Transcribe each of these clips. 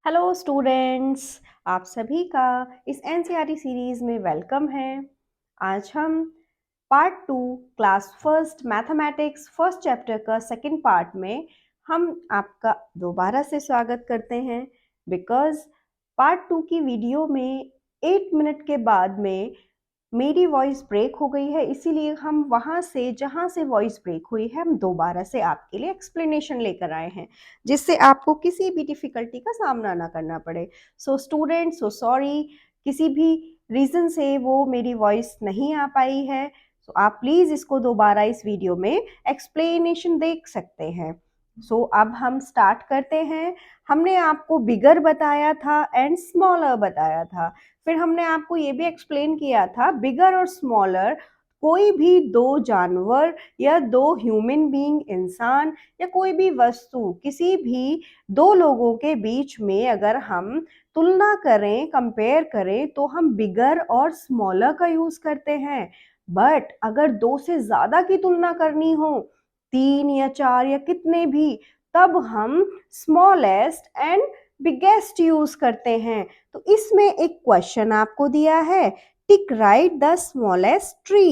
Hello students, आप सभी का इस एनसीईआरटी सीरीज़ में वेलकम है। आज हम part 2 class first mathematics first chapter का सेकंड पार्ट में हम आपका दोबारा से स्वागत करते हैं बिकॉज़ पार्ट 2 की वीडियो में 8 मिनट के बाद में मेरी वॉइस ब्रेक हो गई है, इसीलिए हम वहाँ से जहाँ से वॉइस ब्रेक हुई है हम दोबारा से आपके लिए एक्सप्लेनेशन लेकर आए हैं, जिससे आपको किसी भी डिफ़िकल्टी का सामना ना करना पड़े। सो स्टूडेंट्स, सो सॉरी, किसी भी रीज़न से वो मेरी वॉइस नहीं आ पाई है, सो आप प्लीज़ इसको दोबारा इस वीडियो में एक्सप्लेनेशन देख सकते हैं। सो अब हम स्टार्ट करते हैं। हमने आपको बिगर बताया था एंड स्मॉलर बताया था। फिर हमने आपको ये भी एक्सप्लेन किया था बिगर और स्मॉलर कोई भी दो जानवर या दो ह्यूमन बीइंग इंसान या कोई भी वस्तु किसी भी दो लोगों के बीच में अगर हम तुलना करें, कंपेयर करें तो हम बिगर और स्मॉलर का यूज करते हैं। बट अगर दो से ज्यादा की तुलना करनी हो, 3 या 4 या कितने भी, तब हम स्मॉलेस्ट एंड बिगेस्ट यूज करते हैं। तो इसमें एक क्वेश्चन आपको दिया है, tick right the smallest tree.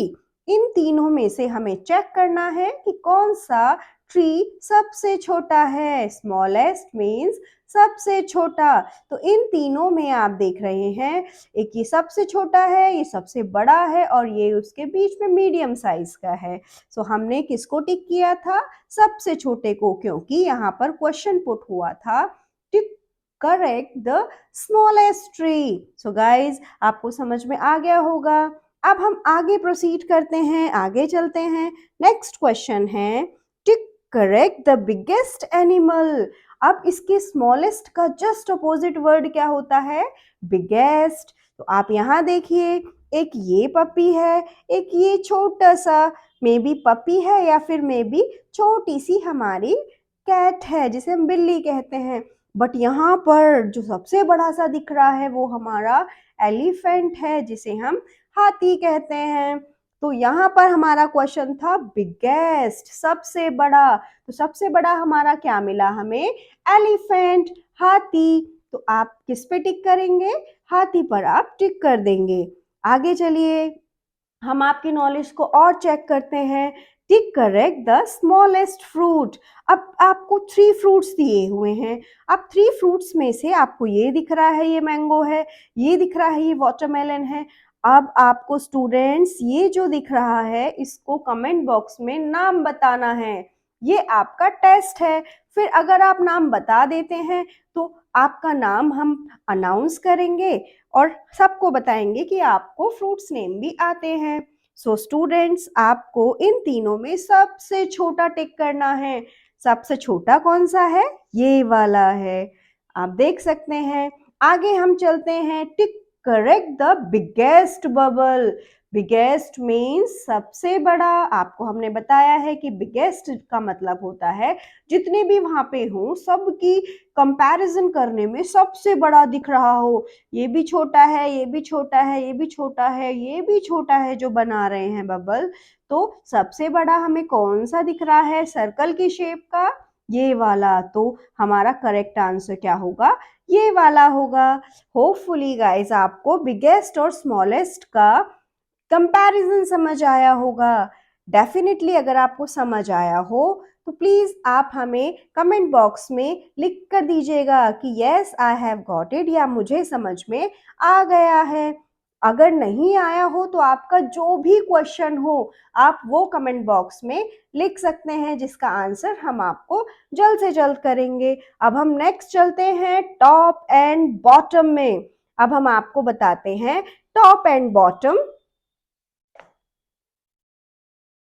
इन तीनों में से हमें चेक करना है कि कौन सा ट्री सबसे छोटा है। स्मॉलेस्ट मीन्स सबसे छोटा। तो इन तीनों में आप देख रहे हैं, एक ये सबसे छोटा है, ये सबसे बड़ा है और ये उसके बीच में मीडियम साइज का है। सो हमने किसको टिक किया था? सबसे छोटे को, क्योंकि यहाँ पर क्वेश्चन पुट हुआ था tick correct the smallest tree. So guys, आपको समझ में आ गया होगा। अब हम आगे प्रोसीड करते हैं, आगे चलते हैं। नेक्स्ट क्वेश्चन है, टिक करेक्ट द बिगेस्ट एनिमल। अब इसके स्मॉलेस्ट का जस्ट अपोजिट वर्ड क्या होता है? बिगेस्ट। तो आप यहाँ देखिए, एक ये पपी है, एक ये छोटा सा मे बी पपी है या फिर मे बी छोटी सी हमारी कैट है जिसे हम बिल्ली कहते हैं। बट यहाँ पर जो सबसे बड़ा सा दिख रहा है वो हमारा एलिफेंट है जिसे हम हाथी कहते हैं। तो यहाँ पर हमारा क्वेश्चन था बिगेस्ट, सबसे बड़ा। तो सबसे बड़ा हमारा क्या मिला हमें? एलिफेंट, हाथी। तो आप किस पे टिक करेंगे? हाथी पर आप टिक कर देंगे। आगे चलिए, हम आपकी नॉलेज को और चेक करते हैं। Tick correct the smallest fruit. अब आपको 3 फ्रूट्स दिए हुए हैं। अब 3 फ्रूट्स में से आपको ये दिख रहा है ये मैंगो है, ये दिख रहा है ये वाटरमेलन है। अब आपको स्टूडेंट्स ये जो दिख रहा है इसको कमेंट बॉक्स में नाम बताना है। ये आपका टेस्ट है। फिर अगर आप नाम बता देते हैं तो आपका नाम हम अनाउंस करेंगे और सबको बताएंगे कि आपको फ्रूट्स नेम भी आते हैं। सो स्टूडेंट्स, आपको इन तीनों में सबसे छोटा टिक करना है। सबसे छोटा कौन सा है? ये वाला है, आप देख सकते हैं। आगे हम चलते हैं, tick correct the biggest bubble. Biggest means सबसे बड़ा। आपको हमने बताया है कि बिगेस्ट का मतलब होता है जितने भी वहां पे हों सबकी कंपैरिजन करने में सबसे बड़ा दिख रहा हो। ये भी छोटा है, ये भी छोटा है, ये भी छोटा है, ये भी छोटा है जो बना रहे हैं बबल। तो सबसे बड़ा हमें कौन सा दिख रहा है सर्कल की शेप का? ये वाला। तो हमारा करेक्ट आंसर क्या होगा? ये वाला होगा। होपफुली गाइस आपको बिगेस्ट और स्मॉलेस्ट का कंपैरिजन समझ आया होगा। डेफिनेटली अगर आपको समझ आया हो तो प्लीज आप हमें कमेंट बॉक्स में लिख कर दीजिएगा कि yes I have got it, या मुझे समझ में आ गया है। अगर नहीं आया हो तो आपका जो भी क्वेश्चन हो आप वो कमेंट बॉक्स में लिख सकते हैं, जिसका आंसर हम आपको जल्द से जल्द करेंगे। अब हम नेक्स्ट चलते हैं टॉप एंड बॉटम में। अब हम आपको बताते हैं top and bottom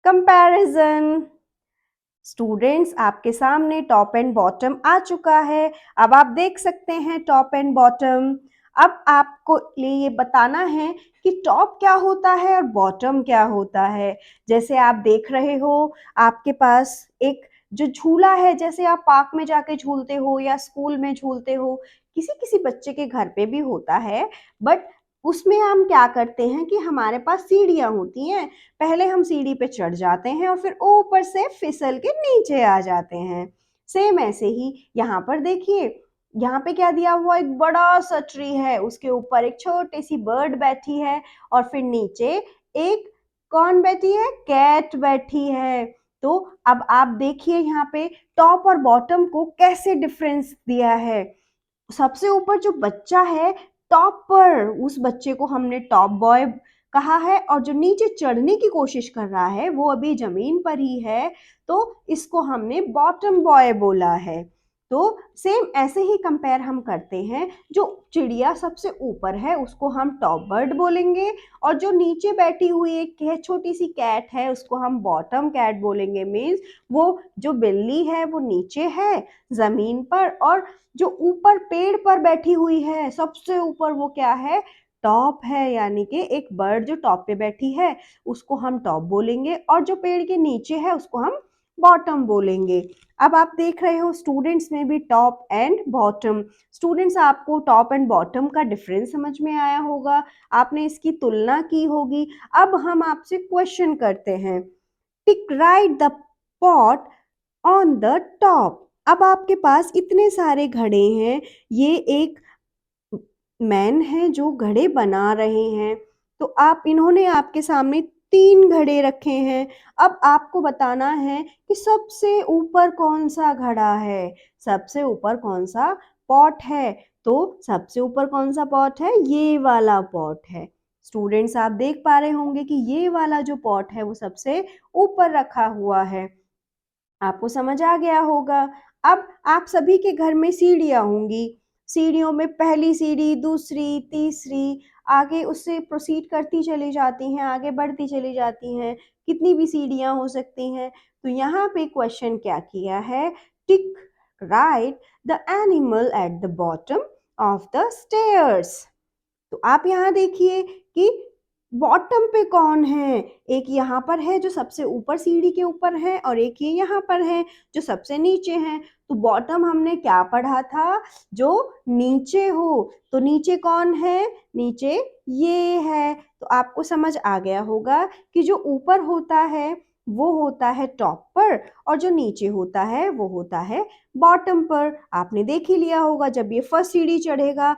comparison. Students, आपके सामने टॉप एंड बॉटम आ चुका है। अब आप देख सकते हैं टॉप एंड बॉटम। अब आपको लिए ये बताना है कि टॉप क्या होता है और बॉटम क्या होता है। जैसे आप देख रहे हो, आपके पास एक जो झूला है, जैसे आप पार्क में जाके झूलते हो या स्कूल में झूलते हो, किसी किसी बच्चे के घर पे भी होता है। बट उसमें हम क्या करते हैं कि हमारे पास सीढ़ियां होती हैं। पहले हम सीढ़ी पे चढ़ जाते हैं और फिर ऊपर से फिसल के नीचे आ जाते हैं। सेम ऐसे ही यहाँ पर देखिए, यहाँ पे क्या दिया हुआ, एक बड़ा सा ट्री है, उसके ऊपर एक छोटी सी बर्ड बैठी है और फिर नीचे एक कौन बैठी है, कैट बैठी है। तो अब आप देखिए यहाँ पे टॉप और बॉटम को कैसे डिफरेंस दिया है। सबसे ऊपर जो बच्चा है टॉप पर, उस बच्चे को हमने टॉप बॉय कहा है, और जो नीचे चढ़ने की कोशिश कर रहा है वो अभी जमीन पर ही है, तो इसको हमने बॉटम बॉय बोला है। तो सेम ऐसे ही कंपेयर हम करते हैं, जो चिड़िया सबसे ऊपर है उसको हम टॉप बर्ड बोलेंगे, और जो नीचे बैठी हुई एक छोटी सी कैट है उसको हम बॉटम कैट बोलेंगे। मीन्स वो जो बिल्ली है वो नीचे है जमीन पर, और जो ऊपर पेड़ पर बैठी हुई है सबसे ऊपर वो क्या है, टॉप है। यानी कि एक बर्ड जो टॉप पे बैठी है उसको हम टॉप बोलेंगे, और जो पेड़ के नीचे है उसको हम बॉटम बोलेंगे। अब आप देख रहे हो स्टूडेंट्स में भी टॉप एंड बॉटम। स्टूडेंट्स, आपको टॉप एंड बॉटम का डिफरेंस समझ में आया होगा, आपने इसकी तुलना की होगी। अब हम आपसे क्वेश्चन करते हैं, tick right the pot on the top. अब आपके पास इतने सारे घड़े हैं, ये एक मैन है जो घड़े बना रहे हैं। तो आप इन्होंने आपके सामने 3 घड़े रखे हैं। अब आपको बताना है कि सबसे ऊपर कौन सा घड़ा है, सबसे ऊपर कौन सा पॉट है। तो सबसे ऊपर कौन सा पॉट है, ये वाला पॉट है। स्टूडेंट्स, आप देख पा रहे होंगे कि ये वाला जो पॉट है वो सबसे ऊपर रखा हुआ है। आपको समझ आ गया होगा। अब आप सभी के घर में सीढ़ियाँ होंगी, सीढ़ियों में पहली सीढ़ी, दूसरी, तीसरी, आगे उससे प्रोसीड करती चली जाती हैं, आगे बढ़ती चली जाती हैं, कितनी भी सीढ़ियाँ हो सकती हैं। तो यहाँ पे क्वेश्चन क्या किया है, tick right the animal at the bottom of the stairs. तो आप यहाँ देखिए कि बॉटम पे कौन है, एक यहाँ पर है जो सबसे ऊपर सीढ़ी के ऊपर है, और एक ये यहाँ पर है जो सबसे नीचे है। तो बॉटम हमने क्या पढ़ा था, जो नीचे हो। तो नीचे कौन है, नीचे ये है। तो आपको समझ आ गया होगा कि जो ऊपर होता है वो होता है टॉप पर, और जो नीचे होता है वो होता है बॉटम पर। आपने देख ही लिया होगा, जब ये फर्स्ट सीढ़ी चढ़ेगा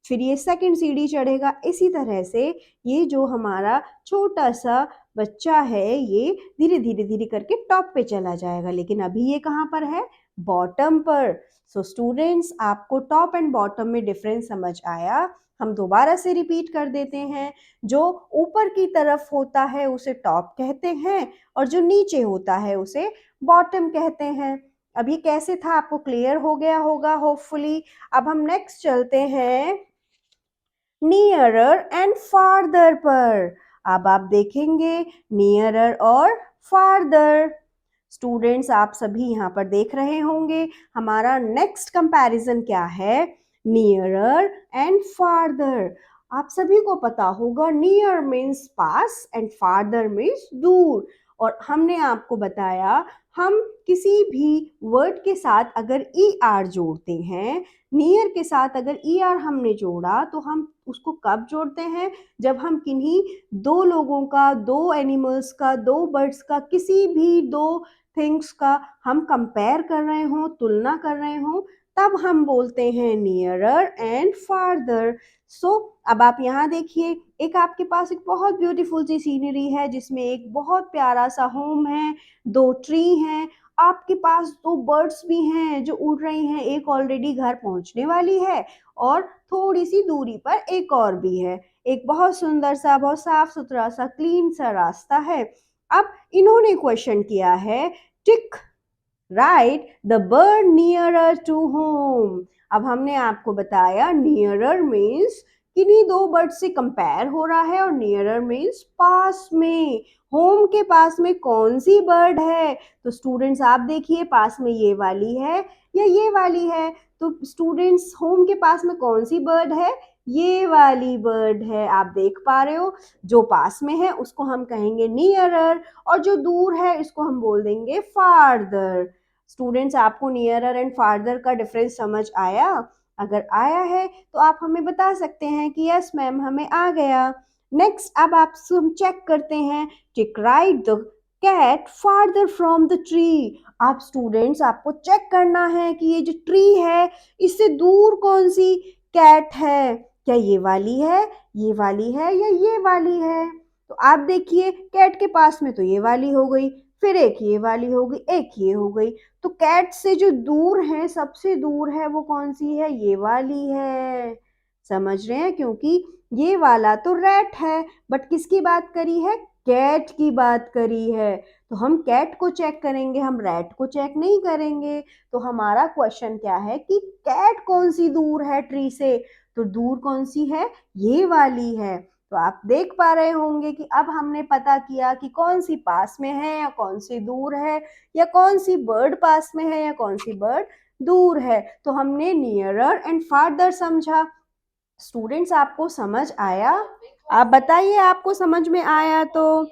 फिर ये सेकंड सीढ़ी चढ़ेगा, इसी तरह से ये जो हमारा छोटा सा बच्चा है ये धीरे धीरे धीरे करके टॉप पे चला जाएगा, लेकिन अभी ये कहाँ पर है, बॉटम पर। सो स्टूडेंट्स, आपको टॉप एंड बॉटम में डिफरेंस समझ आया। हम दोबारा से रिपीट कर देते हैं, जो ऊपर की तरफ होता है उसे टॉप कहते हैं, और जो नीचे होता है उसे बॉटम कहते हैं। अब ये कैसे था आपको क्लियर हो गया होगा होपफुली। अब हम नेक्स्ट चलते हैं नियरर एंड फार्दर पर। अब आप देखेंगे नियरर और फार्दर। स्टूडेंट्स, आप सभी यहाँ पर देख रहे होंगे हमारा नेक्स्ट कंपैरिजन क्या है, नियरर एंड फार्दर। आप सभी को पता होगा near means pass and farther means दूर। और हमने आपको बताया, हम किसी भी वर्ड के साथ अगर ई आर जोड़ते हैं, नियर के साथ अगर ई आर हमने जोड़ा तो हम उसको कब जोड़ते हैं, जब हम किन्हीं दो लोगों का, दो एनिमल्स का, दो बर्ड्स का, किसी भी दो थिंग्स का हम कंपेयर कर रहे हों, तुलना कर रहे हों, तब हम बोलते हैं नियरर एंड फार्दर। सो अब आप यहाँ देखिए, एक आपके पास एक बहुत ब्यूटीफुल सी सीनरी है जिसमें एक बहुत प्यारा सा होम है, दो ट्री हैं, आपके पास दो बर्ड्स भी हैं जो उड़ रही हैं, एक ऑलरेडी घर पहुंचने वाली है और थोड़ी सी दूरी पर एक और भी है। एक बहुत सुंदर सा, बहुत साफ सुथरा सा, क्लीन सा रास्ता है। अब इन्होंने क्वेश्चन किया है, tick right the bird nearer to home. अब हमने आपको बताया नियरर मीन्स किन्हीं दो बर्ड से कंपेयर हो रहा है, और नियरर मीन्स पास में, होम के पास में कौन सी बर्ड है। तो स्टूडेंट्स, आप देखिए पास में ये वाली है या ये वाली है। तो स्टूडेंट्स, होम के पास में कौन सी बर्ड है, ये वाली बर्ड है। आप देख पा रहे हो, जो पास में है उसको हम कहेंगे नियरर, और जो दूर है इसको हम बोल देंगे फार्दर। स्टूडेंट्स, आपको नियरर एंड फार्दर का डिफरेंस समझ आया? अगर आया है तो आप हमें बता सकते हैं कि यस मैम, हमें आ गया। नेक्स्ट, अब आप हम चेक करते हैं, tick right the cat farther from the tree. आप स्टूडेंट्स आपको चेक करना है कि ये जो ट्री है इससे दूर कौन सी कैट है। क्या ये वाली है, ये वाली है या ये वाली है? तो आप देखिए कैट के पास में तो ये वाली हो गई, फिर एक ये वाली हो गई, एक ये हो गई। तो कैट से जो दूर है, सबसे दूर है, वो कौन सी है? ये वाली है। समझ रहे हैं? क्योंकि ये वाला तो रैट है, बट किसकी बात करी है? कैट की बात करी है। तो हम कैट को चेक करेंगे, हम रैट को चेक नहीं करेंगे। तो हमारा क्वेश्चन क्या है कि कैट कौन सी दूर है ट्री से? तो दूर कौन सी है? ये वाली है। तो आप देख पा रहे होंगे कि अब हमने पता किया कि कौन सी पास में है या कौन सी दूर है, या कौन सी बर्ड पास में है या कौन सी बर्ड दूर है। तो हमने नियरर एंड फार्दर समझा। स्टूडेंट्स आपको समझ आया? आप बताइए, आपको समझ में आया? तो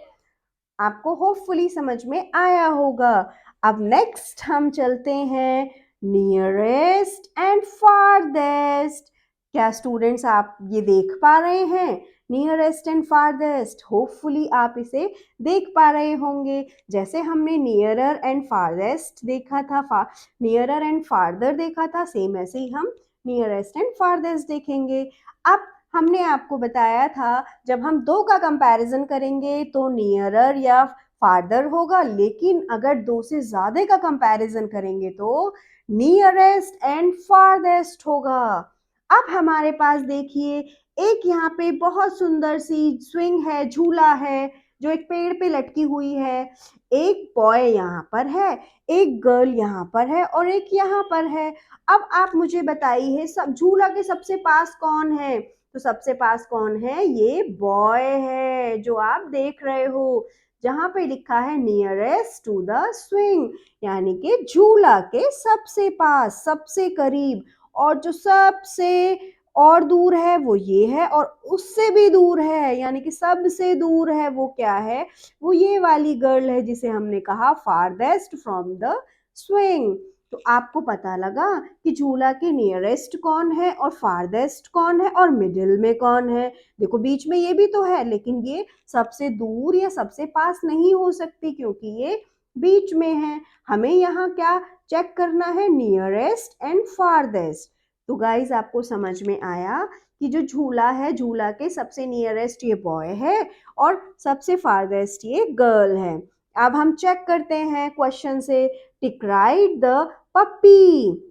आपको होपफुली समझ में आया होगा। अब नेक्स्ट हम चलते हैं नियरेस्ट एंड फारदेस्ट। क्या स्टूडेंट्स आप ये देख पा रहे हैं? नियरेस्ट एंड फारदेस्ट, होपफुली आप इसे देख पा रहे होंगे। जैसे हमने नियरर एंड फारदेस्ट देखा था, नियरर एंड फारदर देखा था, सेम ऐसे ही हम नियरेस्ट एंड फारदेस्ट देखेंगे। अब हमने आपको बताया था जब हम दो का कंपैरिजन करेंगे तो नियरर या फार्दर होगा, लेकिन अगर दो से ज्यादा का कंपैरिजन करेंगे तो नियरेस्ट एंड फारदेस्ट होगा। अब हमारे पास देखिए एक यहाँ पे बहुत सुंदर सी स्विंग है, झूला है जो एक पेड़ पे लटकी हुई है। एक बॉय यहाँ पर है, एक गर्ल यहाँ पर है और एक यहाँ पर है। अब आप मुझे बताइए सब झूला के सबसे पास कौन है? तो सबसे पास कौन है? ये बॉय है जो आप देख रहे हो, जहां पे लिखा है नियरेस्ट टू द स्विंग, यानी कि झूला के सबसे पास, सबसे करीब। और जो सबसे और दूर है वो ये है, और उससे भी दूर है यानी कि सबसे दूर है वो क्या है? वो ये वाली गर्ल है जिसे हमने कहा फारदेस्ट फ्रॉम द स्विंग। तो आपको पता लगा कि झूला के नियरेस्ट कौन है और फारदेस्ट कौन है और मिडिल में कौन है। देखो बीच में ये भी तो है, लेकिन ये सबसे दूर या सबसे पास नहीं हो सकती क्योंकि ये बीच में है। हमें यहाँ क्या चेक करना है? Nearest and farthest. तो गाइज आपको समझ में आया कि जो झूला है, झूला के सबसे नियरेस्ट ये बॉय है और सबसे फारदेस्ट ये गर्ल है। अब हम चेक करते हैं क्वेश्चन से, टिक right the puppy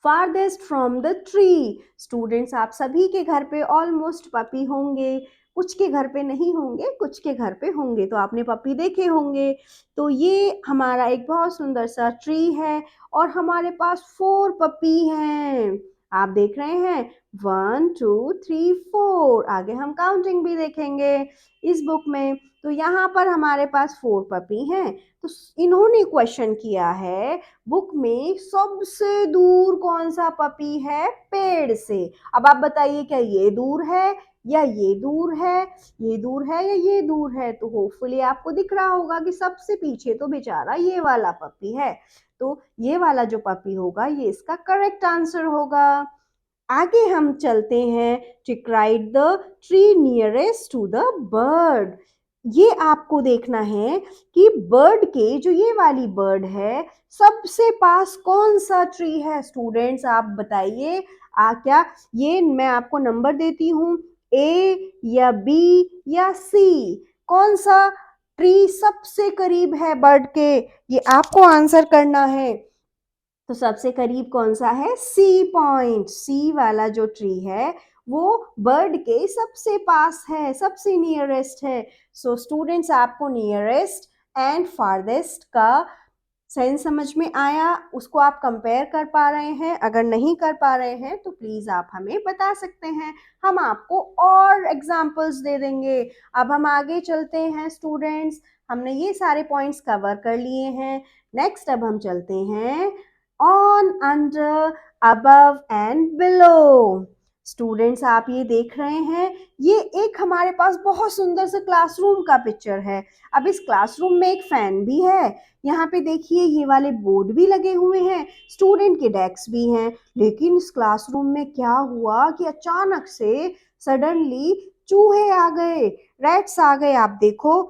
farthest from the tree। Students आप सभी के घर पे ऑलमोस्ट पपी होंगे, कुछ के घर पे नहीं होंगे, कुछ के घर पे होंगे। तो आपने पपी देखे होंगे। तो ये हमारा एक बहुत सुंदर सा ट्री है और हमारे पास 4 पपी हैं। आप देख रहे हैं 1 2 3 4। आगे हम काउंटिंग भी देखेंगे इस बुक में। तो यहाँ पर हमारे पास 4 पपी हैं। तो इन्होंने क्वेश्चन किया है बुक में सबसे दूर कौन सा पपी है पेड़ से। अब आप बताइए क्या ये दूर है या ये दूर है, ये दूर है या ये दूर है? तो होपफुली आपको दिख रहा होगा कि सबसे पीछे तो बेचारा ये वाला पपी है। तो ये वाला जो पपी होगा ये इसका करेक्ट आंसर होगा। आगे हम चलते हैं, tick right the tree nearest to the bird. ये आपको देखना है कि बर्ड के, जो ये वाली बर्ड है, सबसे पास कौन सा ट्री है। स्टूडेंट्स आप बताइए, क्या ये मैं आपको नंबर देती हूँ, ए या बी या सी, कौन सा ट्री सबसे करीब है बर्ड के? ये आपको आंसर करना है। तो सबसे करीब कौन सा है? सी पॉइंट, सी वाला जो ट्री है वो बर्ड के सबसे पास है, सबसे नियरेस्ट है। सो स्टूडेंट्स आपको नियरेस्ट एंड फारदेस्ट का सेंस समझ में आया? उसको आप कंपेयर कर पा रहे हैं? अगर नहीं कर पा रहे हैं तो प्लीज आप हमें बता सकते हैं, हम आपको और एग्जांपल्स दे देंगे। अब हम आगे चलते हैं स्टूडेंट्स, हमने ये सारे पॉइंट्स कवर कर लिए हैं। नेक्स्ट अब हम चलते हैं on, under, above and below. Students आप ये देख रहे हैं, ये एक हमारे पास बहुत सुंदर सा क्लासरूम का पिक्चर है। अब इस क्लासरूम में एक फैन भी है। यहाँ पे देखिए ये वाले बोर्ड भी लगे हुए हैं, स्टूडेंट के डेस्क भी हैं। लेकिन इस क्लासरूम में क्या हुआ कि अचानक से सडनली चूहे आ गए, रैट्स आ गए। आप देखो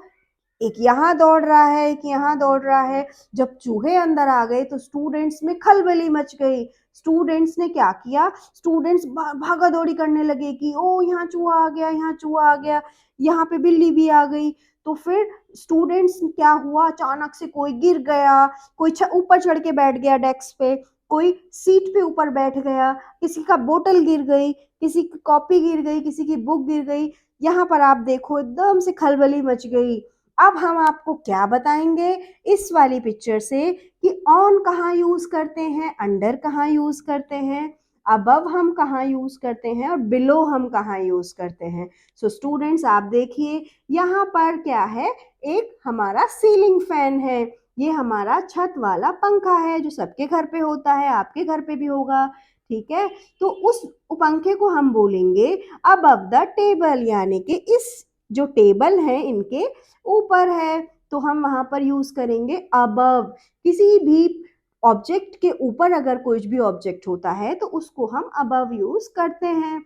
एक यहाँ दौड़ रहा है, एक यहाँ दौड़ रहा है। जब चूहे अंदर आ गए तो स्टूडेंट्स में खलबली मच गई। स्टूडेंट्स ने क्या किया, स्टूडेंट्स भागा दौड़ी करने लगे कि ओ यहाँ चूहा आ गया, यहाँ चूहा आ गया, यहाँ पे बिल्ली भी आ गई। तो फिर स्टूडेंट्स क्या हुआ, अचानक से कोई गिर गया, कोई ऊपर चढ़ के बैठ गया डेस्क पे, कोई सीट पे ऊपर बैठ गया, किसी का बोतल गिर गई, किसी की कॉपी गिर गई, किसी की बुक गिर गई। यहाँ पर आप देखो एकदम से खलबली मच गई। अब हम आपको क्या बताएंगे इस वाली पिक्चर से कि ऑन कहाँ यूज करते हैं, अंडर कहाँ यूज करते हैं, अबव हम कहाँ यूज करते हैं और बिलो हम कहाँ यूज करते हैं। सो स्टूडेंट्स आप देखिए यहाँ पर क्या है, एक हमारा सीलिंग फैन है, ये हमारा छत वाला पंखा है जो सबके घर पे होता है, आपके घर पे भी होगा। ठीक है, तो उस पंखे को हम बोलेंगे अबव द टेबल, यानी कि इस जो टेबल है इनके ऊपर है, तो हम वहां पर यूज करेंगे अबव। किसी भी ऑब्जेक्ट के ऊपर अगर कोई भी ऑब्जेक्ट होता है तो उसको हम अबव यूज करते हैं।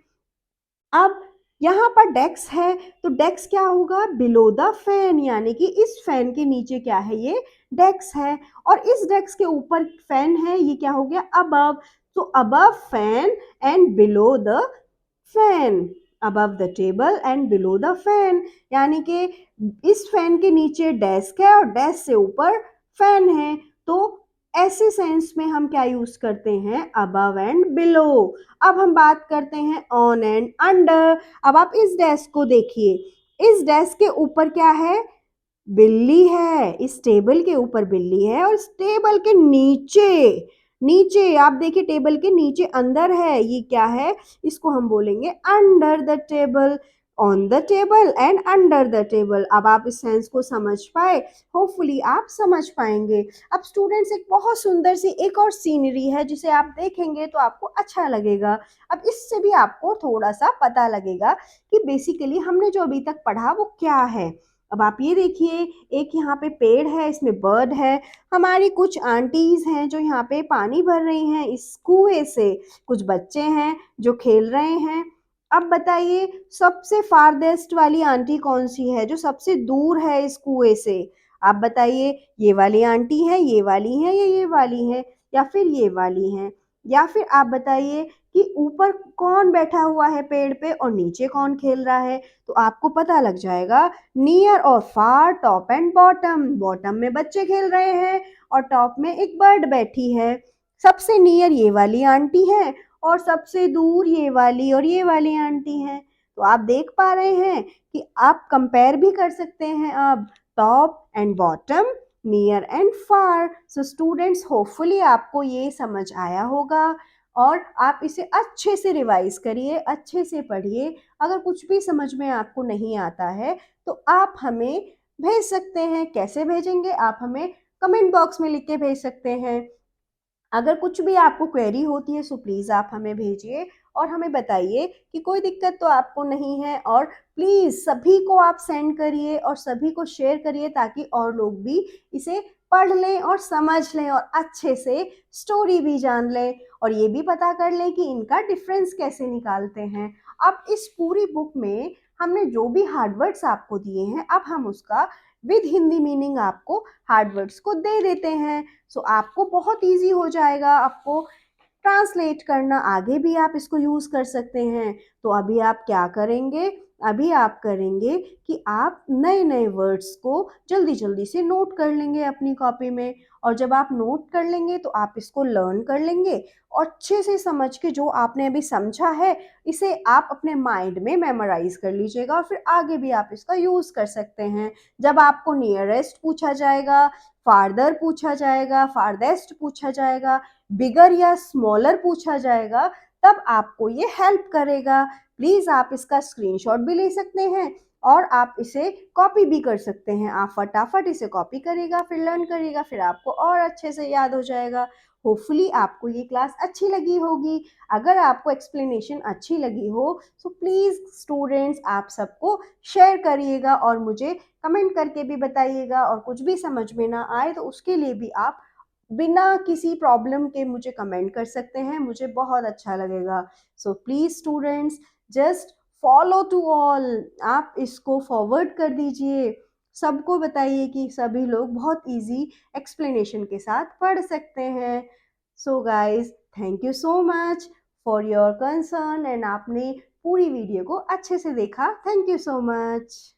अब यहाँ पर डेस्क है, तो डेस्क क्या होगा, बिलो द फैन, यानी कि इस फैन के नीचे क्या है, ये डेस्क है। और इस डेस्क के ऊपर फैन है, ये क्या हो गया, अबव। तो above fan and below the fan, above the table and below the fan, यानी कि इस फैन के नीचे डेस्क है और डेस्क से ऊपर फैन है। तो ऐसे सेंस में हम क्या यूज करते हैं, अबव एंड बिलो। अब हम बात करते हैं ऑन एंड अंडर। अब आप इस डेस्क को देखिए, इस डेस्क के ऊपर क्या है, बिल्ली है, इस टेबल के ऊपर बिल्ली है और इस टेबल के नीचे, नीचे आप देखिए टेबल के नीचे अंदर है, ये क्या है, इसको हम बोलेंगे under the table, on the table and under the table. अब आप इस सेंस को समझ पाए, होपफुली आप समझ पाएंगे। अब स्टूडेंट्स एक बहुत सुंदर सी एक और सीनरी है जिसे आप देखेंगे तो आपको अच्छा लगेगा। अब इससे भी आपको थोड़ा सा पता लगेगा कि बेसिकली हमने जो अभी तक पढ़ा वो क्या है। अब आप ये देखिए, एक यहाँ पे पेड़ है, इसमें बर्ड है, हमारी कुछ आंटीज हैं जो यहाँ पे पानी भर रही हैं इस कुएं से, कुछ बच्चे हैं जो खेल रहे हैं। अब बताइए सबसे फारदेस्ट वाली आंटी कौन सी है, जो सबसे दूर है इस कुएं से। आप बताइए, ये वाली आंटी है, ये वाली है, या ये वाली है, या फिर ये वाली है, या फिर आप बताइए कि ऊपर कौन बैठा हुआ है पेड़ पे और नीचे कौन खेल रहा है। तो आपको पता लग जाएगा, नियर और फार, टॉप एंड बॉटम। बॉटम में बच्चे खेल रहे हैं और टॉप में एक बर्ड बैठी है। सबसे नियर ये वाली आंटी है और सबसे दूर ये वाली और ये वाली आंटी है। तो आप देख पा रहे हैं कि आप कंपेयर भी कर सकते हैं अब top and bottom, near and far. So students hopefully आपको ये समझ आया होगा और आप इसे अच्छे से रिवाइज करिए, अच्छे से पढ़िए। अगर कुछ भी समझ में आपको नहीं आता है तो आप हमें भेज सकते हैं। कैसे भेजेंगे, आप हमें कमेंट बॉक्स में लिख के भेज सकते हैं। अगर कुछ भी आपको क्वेरी होती है सो प्लीज़ आप हमें भेजिए और हमें बताइए कि कोई दिक्कत तो आपको नहीं है। और प्लीज़ सभी को आप सेंड करिए और सभी को शेयर करिए ताकि और लोग भी इसे पढ़ लें और समझ लें और अच्छे से स्टोरी भी जान लें और ये भी पता कर लें कि इनका डिफरेंस कैसे निकालते हैं। अब इस पूरी बुक में हमने जो भी हार्ड वर्ड्स आपको दिए हैं, अब हम उसका विद हिंदी मीनिंग आपको हार्ड वर्ड्स को दे देते हैं। सो आपको बहुत इजी हो जाएगा आपको ट्रांसलेट करना, आगे भी आप इसको यूज कर सकते हैं। तो अभी आप क्या करेंगे, अभी आप करेंगे कि आप नए नए वर्ड्स को जल्दी जल्दी से नोट कर लेंगे अपनी कॉपी में। और जब आप नोट कर लेंगे तो आप इसको लर्न कर लेंगे और अच्छे से समझ के जो आपने अभी समझा है इसे आप अपने माइंड में मेमोराइज कर लीजिएगा और फिर आगे भी आप इसका यूज कर सकते हैं। जब आपको नियरेस्ट पूछा जाएगा, फार्दर पूछा जाएगा, फारदेस्ट पूछा जाएगा, बिगर या स्मॉलर पूछा जाएगा, तब आपको ये हेल्प करेगा। प्लीज आप इसका स्क्रीनशॉट भी ले सकते हैं और आप इसे कॉपी भी कर सकते हैं। आप फटाफट इसे कॉपी करिएगा, फिर लर्न करिएगा, फिर आपको और अच्छे से याद हो जाएगा। होपफुली आपको ये क्लास अच्छी लगी होगी। अगर आपको एक्सप्लेनेशन अच्छी लगी हो तो प्लीज़ स्टूडेंट्स आप सबको शेयर करिएगा और मुझे कमेंट करके भी बताइएगा। और कुछ भी समझ में ना आए तो उसके लिए भी आप बिना किसी प्रॉब्लम के मुझे कमेंट कर सकते हैं, मुझे बहुत अच्छा लगेगा। So please students just follow to all, आप इसको फॉरवर्ड कर दीजिए सबको बताइए कि सभी लोग बहुत इजी एक्सप्लेनेशन के साथ पढ़ सकते हैं। So guys, thank you so much for your concern and आपने पूरी वीडियो को अच्छे से देखा। Thank you so much.